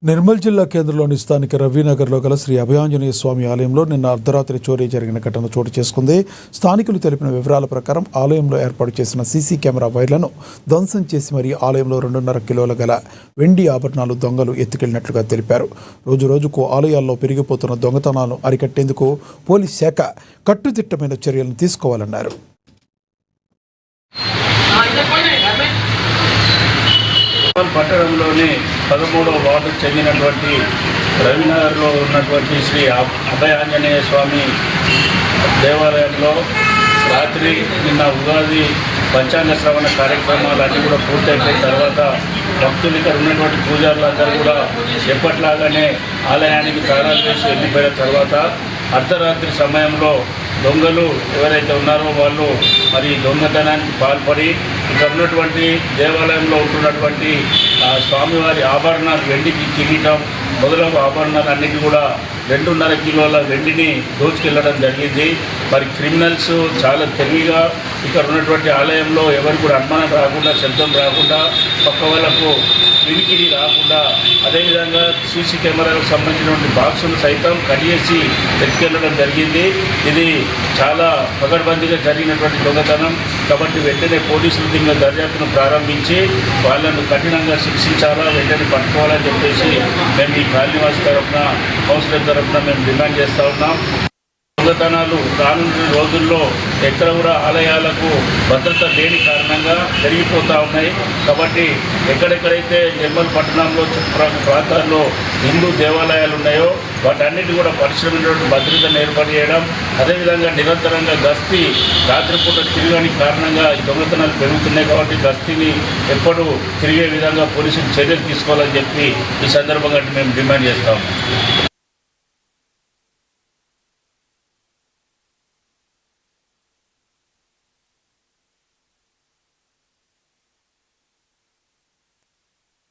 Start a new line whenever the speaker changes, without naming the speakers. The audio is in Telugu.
నిర్మల్ జిల్లా కేంద్రంలోని స్థానిక రవినగర్లో గల శ్రీ అభయాంజనేయ స్వామి ఆలయంలో నిన్న అర్ధరాత్రి చోరీ జరిగిన ఘటన చోటు చేసుకుంది. స్థానికులు తెలిపిన వివరాల ప్రకారం ఆలయంలో ఏర్పాటు చేసిన సీసీ కెమెరా వైర్లను ధ్వంసం చేసి మరీ ఆలయంలో 2.5 కిలోల గల వెండి ఆభరణాలు దొంగలు ఎత్తుకెళ్లినట్లుగా తెలిపారు. రోజురోజుకు ఆలయాల్లో పెరిగిపోతున్న దొంగతనాలను అరికట్టేందుకు పోలీస్ శాఖ కట్టుదిట్టమైన చర్యలను తీసుకోవాలన్నారు.
పట్టణంలోని 13వ వార్డుకు చెందినటువంటి రవినగర్లో ఉన్నటువంటి శ్రీ అభయాంజనేయ స్వామి దేవాలయంలో రాత్రి నిన్న ఉగాది పంచాంగ శ్రవణ కార్యక్రమాలన్నీ కూడా పూర్తయిపోయిన తర్వాత భక్తులు ఇక్కడ ఉన్నటువంటి పూజారులందరూ కూడా ఎప్పట్లాగానే ఆలయానికి తాళాలు వేసి వెళ్ళిపోయిన తర్వాత అర్ధరాత్రి సమయంలో దొంగలు ఎవరైతే ఉన్నారో వాళ్ళు మరి దొంగతనానికి పాల్పడి ఇక్కడ ఉన్నటువంటి దేవాలయంలో ఉంటున్నటువంటి స్వామివారి ఆభరణాలు వెండికి కిరీటం మొదలగు ఆభరణాలన్నిటి కూడా 2.5 కిలోల వెండిని దోచుకెళ్ళడం జరిగింది. మరి క్రిమినల్స్ చాలా తెలివిగా ఇక్కడ ఉన్నటువంటి ఆలయంలో ఎవరు కూడా అనుమానం రాకుండా, శబ్దం రాకుండా, పక్క వాళ్ళకు వినికిడి రాకుండా, అదేవిధంగా సీసీ కెమెరాలకు సంబంధించినటువంటి బాక్సులు సైతం కడిగేసి ఎత్తుకెళ్ళడం జరిగింది. ఇది చాలా పగడ్బందీగా జరిగినటువంటి దొంగతనం కాబట్టి వెంటనే పోలీసులు దీని దర్యాప్తును ప్రారంభించి వాళ్ళను కఠినంగా శిక్షించాలా, వెంటనే పట్టుకోవాలని చెప్పేసి మేము ఈ కాలనీవాసి తరఫున, కౌన్సిలర్ తరఫున మేము డిమాండ్ చేస్తూ ఉన్నాం. దొంగతనాలు రానున్న రోజుల్లో ఎక్కడ కూడా ఆలయాలకు భద్రత లేని కారణంగా పెరిగిపోతూ ఉన్నాయి. కాబట్టి ఎక్కడెక్కడైతే నిర్మల్ పట్టణంలో చుట్టుప్రక్కల ప్రాంతాల్లో హిందూ దేవాలయాలు ఉన్నాయో వాటన్నిటి కూడా పరిశ్రమటువంటి భద్రతను ఏర్పాటు చేయడం, అదేవిధంగా నిరంతరంగా గస్తీ రాత్రిపూట తిరగని కారణంగా ఈ దొంగతనాలు పెరుగుతున్నాయి. కాబట్టి గస్తీని ఎప్పుడూ తిరిగే విధంగా పోలీసులు చర్యలు తీసుకోవాలని చెప్పి ఈ సందర్భంగా మేము డిమాండ్ చేస్తాము.